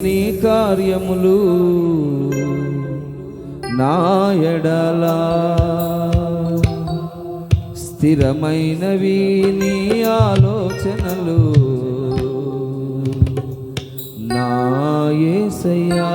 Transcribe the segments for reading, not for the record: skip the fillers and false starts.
నీ కార్యములు నా ఎడల స్థిరమైనవి, నీ ఆలోచనలు నా యేసయ్యా.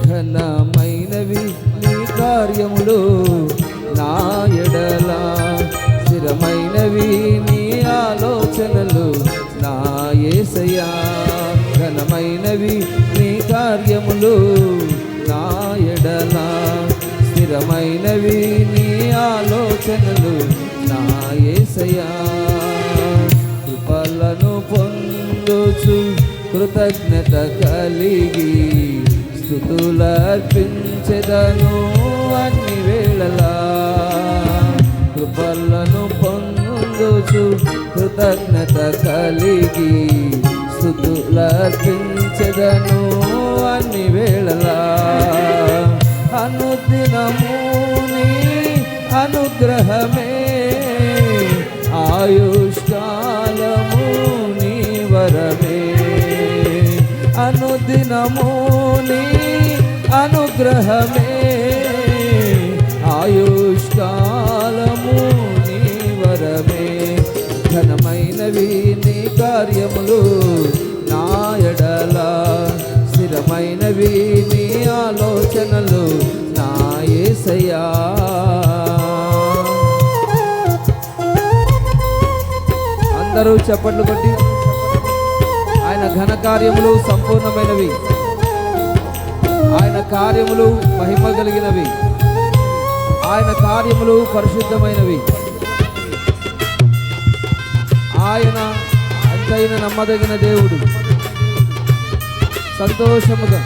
ఘనమైనవి నీ కార్యములు నా ఎడల, స్థిరమైనవి నీ ఆలోచనలు నా యేసయ్యా. ఘనమైనవి నీ కార్యములు నా ఎడల, స్థిరమైనవి నీ ఆలోచనలు నా యేసయ్యా. కృపలను పొందుచు కృతజ్ఞత కలిగి స్తుతులర్పించెదను అన్ని వేళలా. కృపలను పొందుచు కృతజ్ఞత కలిగి స్తుతులర్పించెదను అన్ని వేళలా. అనుదినము నీ అనుగ్రహమే, ఆయుష్కాలము నీ వరమే. అనుదినము నీ అనుగ్రహమే, ఆయుష్కాలము నీ వరమే. ఘనమైనవి నీ కార్యములు నా ఎడల, స్థిరమైనవి నీ ఆలోచనలు నా యేసయ్యా. అందరూ చప్పట్లు కొట్టి ఆయన ఘన కార్యములు సంపూర్ణమైనవి, ఆయన కార్యములు మహిమ కలిగినవి, ఆయన కార్యములు పరిశుద్ధమైనవి. ఆయన ఎంతైనా నమ్మదగిన దేవుడు. సంతోషముగా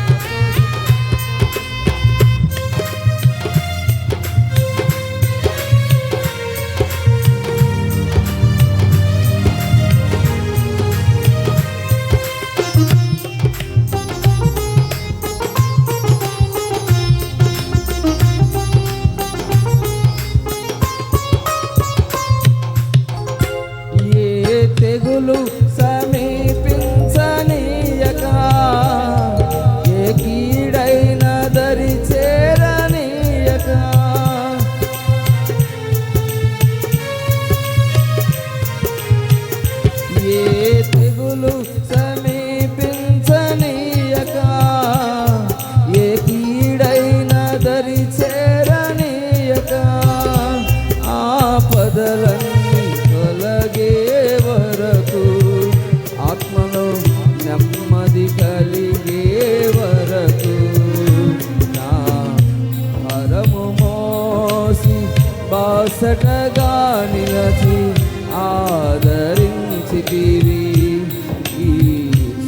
సమీపించనీయక, ఏ కీడైన దరి చేరనీయక, ఏ తెగులు సమీపించనీయక, ఏ కీడైన దరి చేరనీయక, ఆపదలన్నీ తొలగే వరకు, ఆత్మలో నెమ్మది కలిగే వరకు, నా హరము మోసి బాసటగా నిలచి ఆదరించితివి. ఈ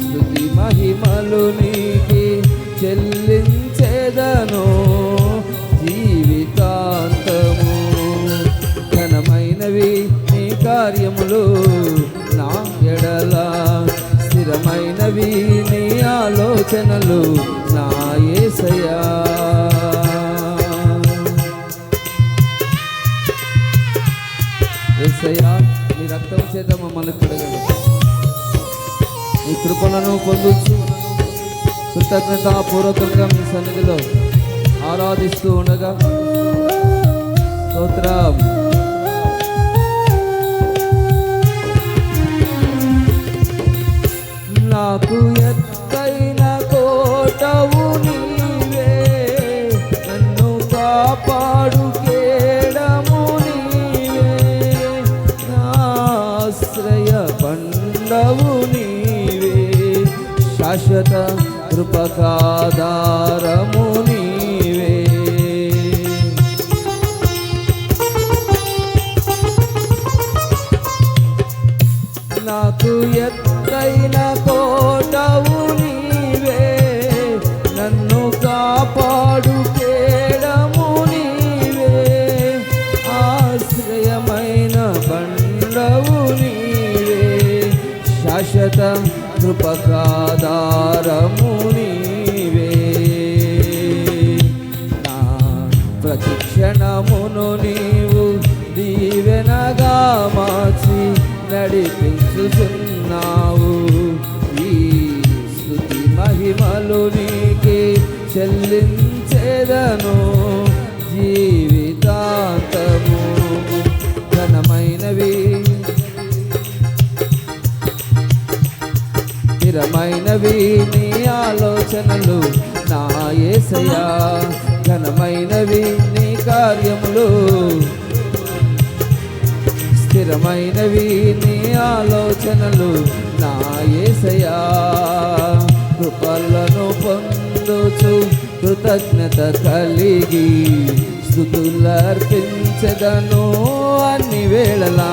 స్తుతి మహిమలు నీకి చెల్లించెదను జీవితాంతము. ఘనమైనవి నీ కార్యములు నా ఎడల, స్థిరమైనవి నీ ఆలోచనలు నా యేసయ్యా. యేసయ్యా, నీ రక్తం చేత మమ్మల్ని కడగండి. నీ కృపలను పొందొచ్చు కృతజ్ఞతాపూర్వకంగా మీ సన్నిధిలో ఆరాధిస్తూ ఉండగా స్తోత్రం. నాకు ఎత్తైన కోటవు నీవే, నన్ను కాపాడు కేడము నీవే, నా ఆశ్రయ బండవు నీవే, శాశ్వత కృపకాధారము నీవే. నాకు ఎత్తైన కోటవు నీవే, నన్ను కాపాడు కేడము నీవే, ఆశ్రయమైన బండవు నీవే, శాశ్వత కృపకాధారము నీవే. నా ప్రతిక్షణమును నీవు దీవెనగా మార్చి నడిపించుచున్నావు. ఈ స్తుతి మహిమలు నీకే చెల్లించేదను జీవితాంతము. ఘనమైనవి స్థిరమైనవి నీ ఆలోచనలు నా యేసయ్యా, ఘనమైనవి నీ కార్యములు, స్థిరమైనవి నీ ఆలోచనలు నా యేసయ్యా. కృపలను పొందుచు కృతజ్ఞత కలిగి స్తుతులర్పించెదను అన్ని వేళలా.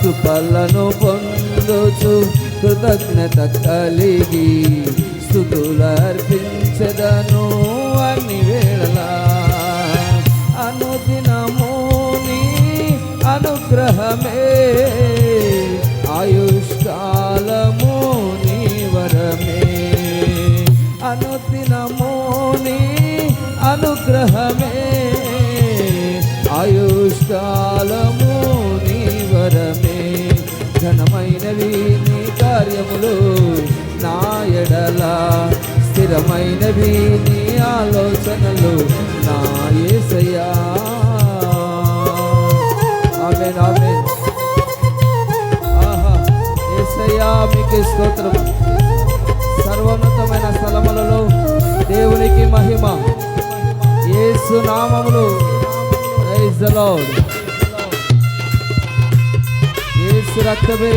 కృపలను పొందుచు కృతజ్ఞత కలిగి స్తుతులర్పించెదను అన్ని వేళలా. అనుదినము నీ అనుగ్రహమే, ఆయుష్కాలము నీ వరమే. అనుదినము నీ అనుగ్రహమే, ఆయుష్కాలము నీ వరమే. ఘనమైనవి నీ కార్యములు నా ఎడల, స్థిరమైనవి నీ ఆలోచనలు నా యేసయ్యా. ఆమేన్ ఆమేన్. ఆహా యేసయ్యా మీకు స్తోత్రం. సర్వోన్నతమైన స్థలములలో దేవునికి మహిమ, యేసు నామములో. Praise the lord. యేసు రక్తమే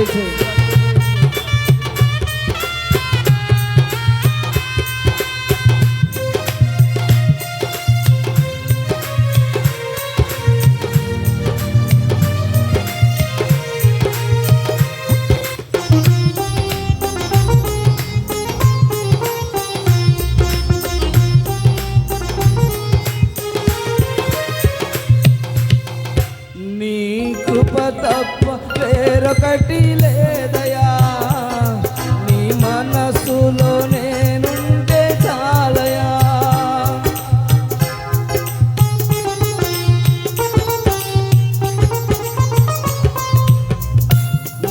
తప్ప వేరొకటి లేదయా, నీ మనసులో నేనుంటే చాలయా.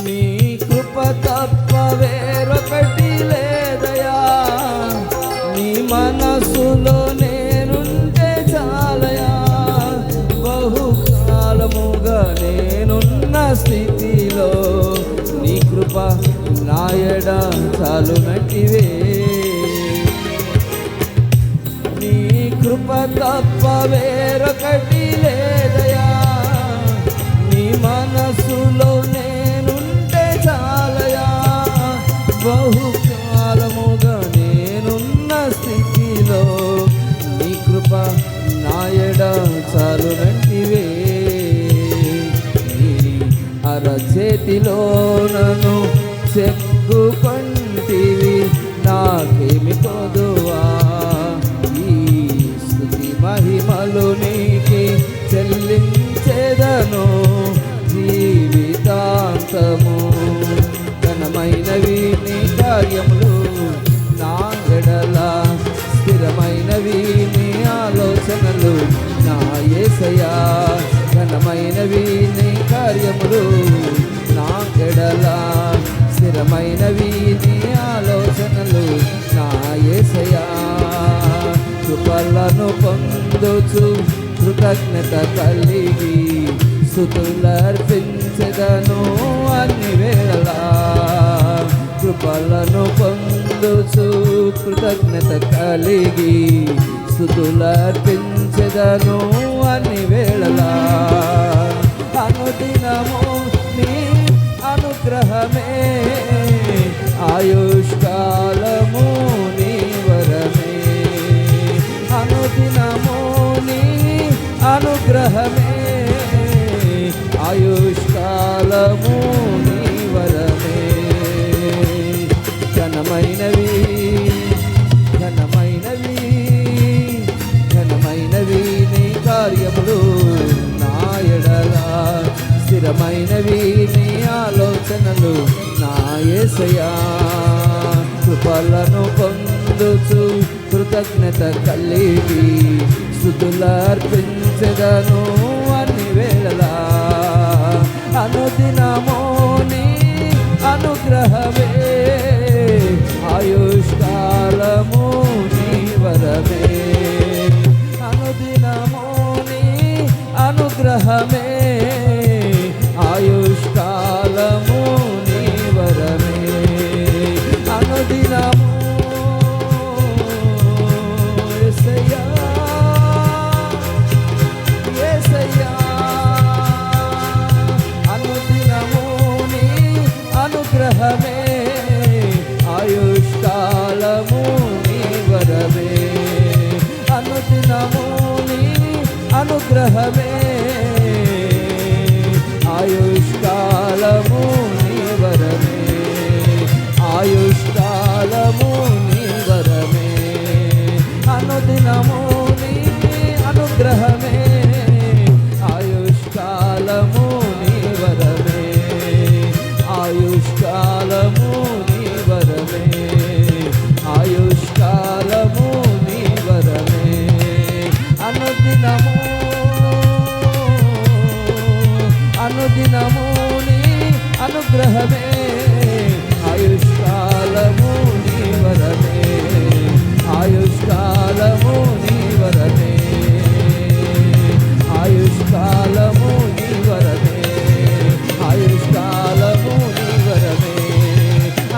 నీ కృప తప్ప వేరొకటి లేదయా, నీ మనసులో నేనుంటే చాలయా. బహుకాలముగా నేనున్న స్థితిలో నీ కృప నాయడ చాలునటివే. నీ కృప తప్ప వేరొకటి లేదయా, నీ మనసులో నేనుంటే చాలయా. బహుకాలముగా నేనున్న స్థితిలో నీ కృప నాయడ చాలునటివే. అరచేతిలో నన్ను చెక్కుకొంటివి, నాకేమి కొదువా. ఈ స్తుతి మహిమలు నీకే చెల్లించెదను జీవితాంతము. ఘనమైనవి నీ కార్యములు నా ఎడల, స్థిరమైనవి నీ ఆలోచనలు నా యేసయ్యా. ఘనమైనవి నీ కార్యములు నా ఎడల, స్థిరమైనవి నీ ఆలోచనలు నా యేసయ్యా. కృపలను పొందుచు కృతజ్ఞత కలిగి స్తుతులర్పించెదను అన్ని వేళలా. కృపలను పొందుచు కృతజ్ఞత కలిగి స్తుతులర్పించెదను అన్ని వేళలా. అనుదినము నీ అనుగ్రహమే, ఆయుష్కాలము నీ వరమే. అనుదినము నీ అనుగ్రహమే, ఆయుష్కాలము నీ యేసయ్యా కృపలను పొందుచు కృతజ్ఞత కలిగి స్తుతులర్పించెదను అన్ని వేళలా అనుదినము నీ అనుగ్రహమే ఆయుష్కాలము నీ వరమే అనుదినము నీ అనుగ్రహమే ఆయుష్కాలము నీ వరమే అనుదినము యేసయ్యా యేసయ్యా అనుదినము నీ అనుగ్రహమే ఆయుష్కాలము నీ వరమే అనుదినము నీ అనుగ్రహమే ఆయుష్కాలము నీ వరమే ఆయుష్కాలము నీ వరమే అనుదినము నీ అనుగ్రహమే ఆయుష్కాలము నీ వరమే ఆయుష్కాలము నీ వరమే ఆయుష్కాలము నీ వరమే అనుదినము అనుదినము నీ అనుగ్రహమే ఆయుష్కాలము నీ వరమే ఆయుష్కాలము నీ వరమే ఆయుష్కాలము నీ వరమే ఆయుష్కాలము నీ వరమే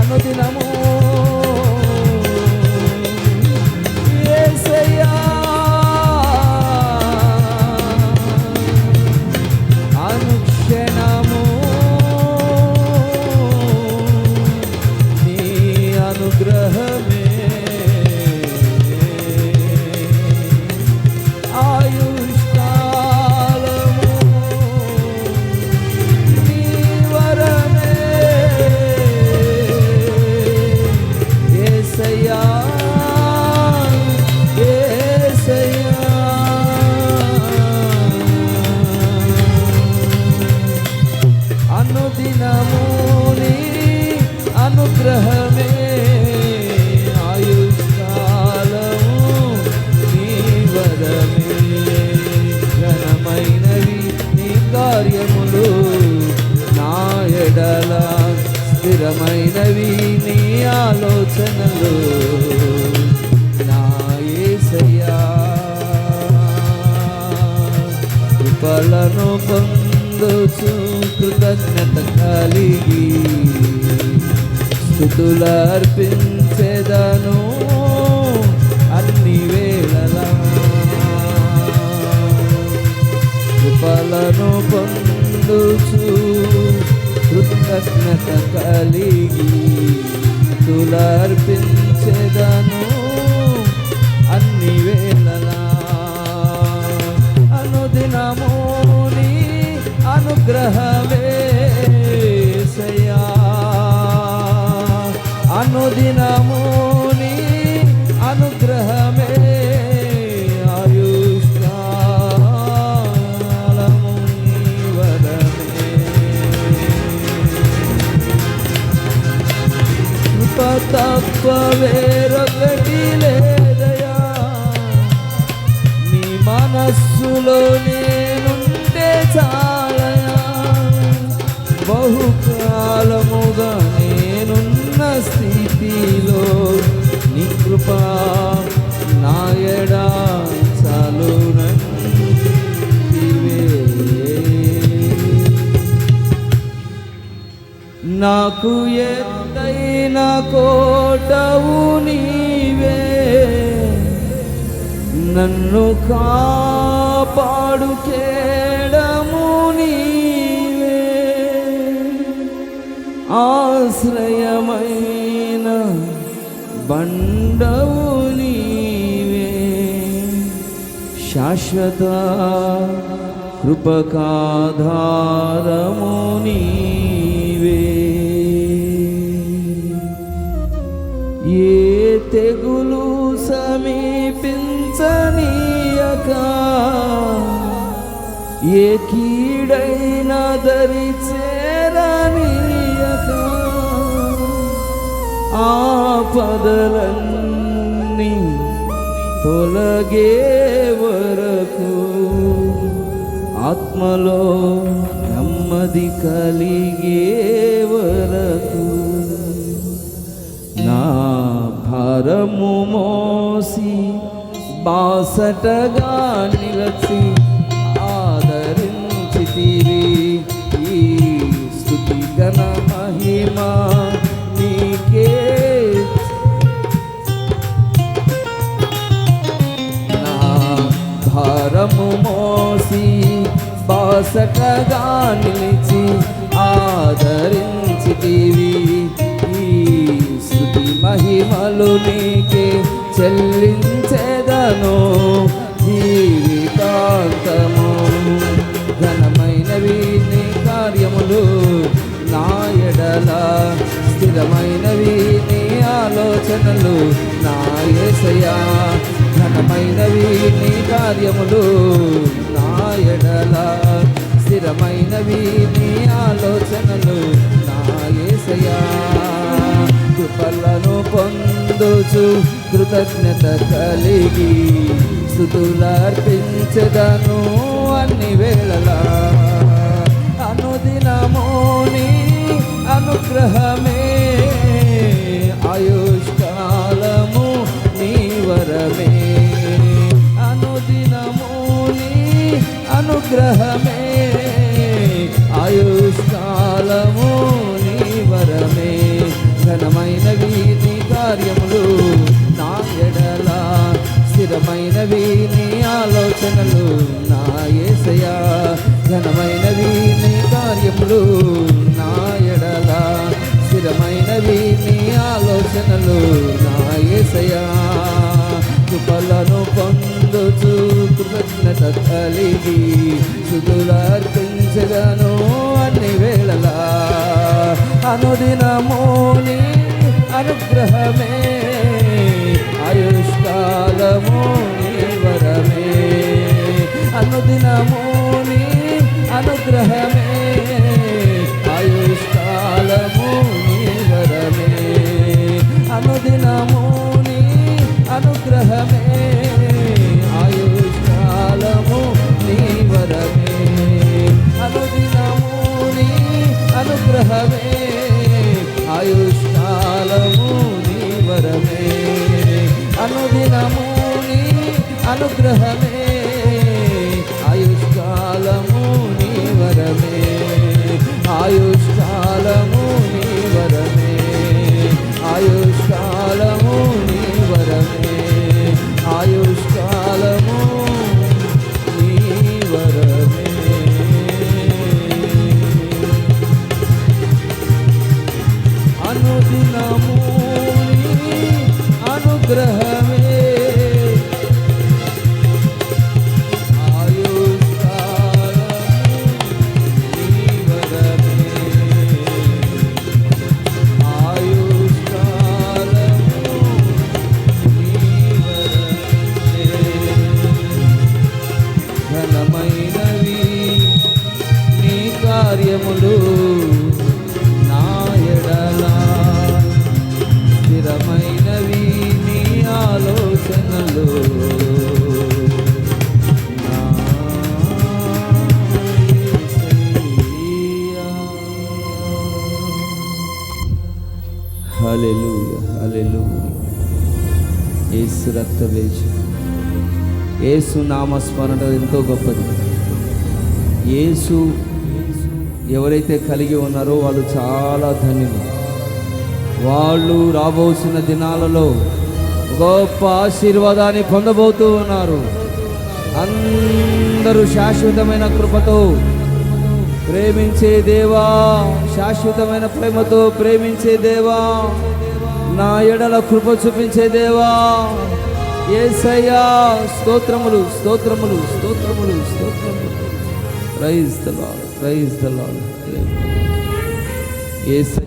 అనుదినము యేసయ్యా అనుక్షణము నీ అనుగ్రహమే ఆయుష్కాలము నీ వరమే యేసయ్యా యేసయ్యా అనుదినము నీ అనుగ్రహమే ఆయుష్కాలము నీ వరమే ఘనమైనవి నీ కార్యములు నా ఎడల స్థిరమైనవి నీ ఆలోచనలు నా యేసయ్యా కృపలను పొందుచు కృతజ్ఞత కలిగి స్తుతులర్పించెదను అన్ని వేళలా కృపలను పొందుచు కృతజ్ఞత కలిగి స్తుతులర్పించెదను అన్ని వేళలా అనుదినము నీ అనుగ్రహమే యేసయ్యా అనుదినము నీ అనుగ్రహమే ఆయుష్కాలము నీ వరమే కృప తప్ప వేరొకటి లేదయా నీ మనస్సులో నేనుంటే చాలయా బహుకాలముగా నేనున్న స్థితిలో నీ కృప నా ఎడా చాలునంటివే నాకు ఎత్తైన కోటవు నీవే నన్ను కాపాడు కేడము నీవే ఆశ్రయమైన బండవు నీవే శాశ్వత కృపకాధారము నీవే ఏ తెగులు సమీపించనీయక ఏ కీడైన దరి చేరనీయక ఆపదలన్నీ తొలగే వరకు ఆత్మలో నెమ్మది కలిగే వరకు నా భారము మోసి బాసటగా నిలచి ఆదరించితివి. ఈ స్తుతి ఘన మహిమ నీకే. నా భారము మోసి బాసటగా నిలిచి ఆదరించితివి. ఈ స్తుతి మహిమలు నీకే చెల్లించెదను జీవితాంతము. ఘనమైనవి నీ కార్యములు నా ఎడల, స్థిరమైనవి నీ ఆలోచనలు నా యేసయ్యా. ఘనమైనవి నీ కార్యములు నా ఎడల, స్థిరమైనవి నీ ఆలోచనలు నా యేసయ్యా. కృపలను పొందుచు కృతజ్ఞత కలిగి స్తుతులర్పించెదను అన్ని వేళలా. అనుదినము నీ అనుగ్రహమే, ఆయుష్కాలము నీ వరమే. అనుదినము నీ అనుగ్రహమే, ఆయుష్కాలము నీ వరమే. ఘనమైనవి నీ కార్యములు నా ఎడల, స్థిరమైనవి నీ ఆలోచనలు నా యేసయ్యా. ఘనమైనవి నీ కార్యములు నా ఎడల, స్థిరమైనవి నీ ఆలోచనలు నా యేసయ్యా. కృపలను పొందుచు కృతజ్ఞత కలిగి స్తుతులర్పించెదను అన్ని వేళలా. అనుదినము నీ అనుగ్రహమే, ఆయుష్కాలము నీ వరమే. అనుదినము నీ అనుగ్రహమే, ఆయుష్కాలము నీ వరమే. అనుదినము నీ అనుగ్రహమే, ఆయుష్కాలము నీ వరమే. అనుదినము నీ అనుగ్రహమే, ఆయుష్కాలము నీ వరమే. అనుదినము నీ అనుగ్రహమే, ఆయుష్కాలము నీ వరమే. ఆయుష్కాలము నీ వరమే, ఆయుష్కాలము నీ వరమే. ఆయుష్కాలము నీ వరమే. అనుదినము నీ అనుగ్రహమే, ఘనమైనవి నీ కార్యములు నా ఎడల, స్థిరమైనవి నీ ఆలోచనలు నా యేసయ్యా. హల్లెలూయా, హల్లెలూయా. యేసు రక్తవేషం, యేసు నామస్మరణ ఎంతో గొప్పది. యేసు ఎవరైతే కలిగి ఉన్నారో వాళ్ళు చాలా ధన్యులు. వాళ్ళు రాబోతున్న దినాలలో గొప్ప ఆశీర్వాదాన్ని పొందబోతూ ఉన్నారు. అందరూ శాశ్వతమైన కృపతో ప్రేమించే దేవా, శాశ్వతమైన ప్రేమతో ప్రేమించే దేవా, నా ఎడల కృప చూపించే దేవా యేసయ్యా. స్తోత్రములు, స్తోత్రములు, స్తోత్రములు, స్తోత్రములు. Praise the lord, praise the lord. Yesayya.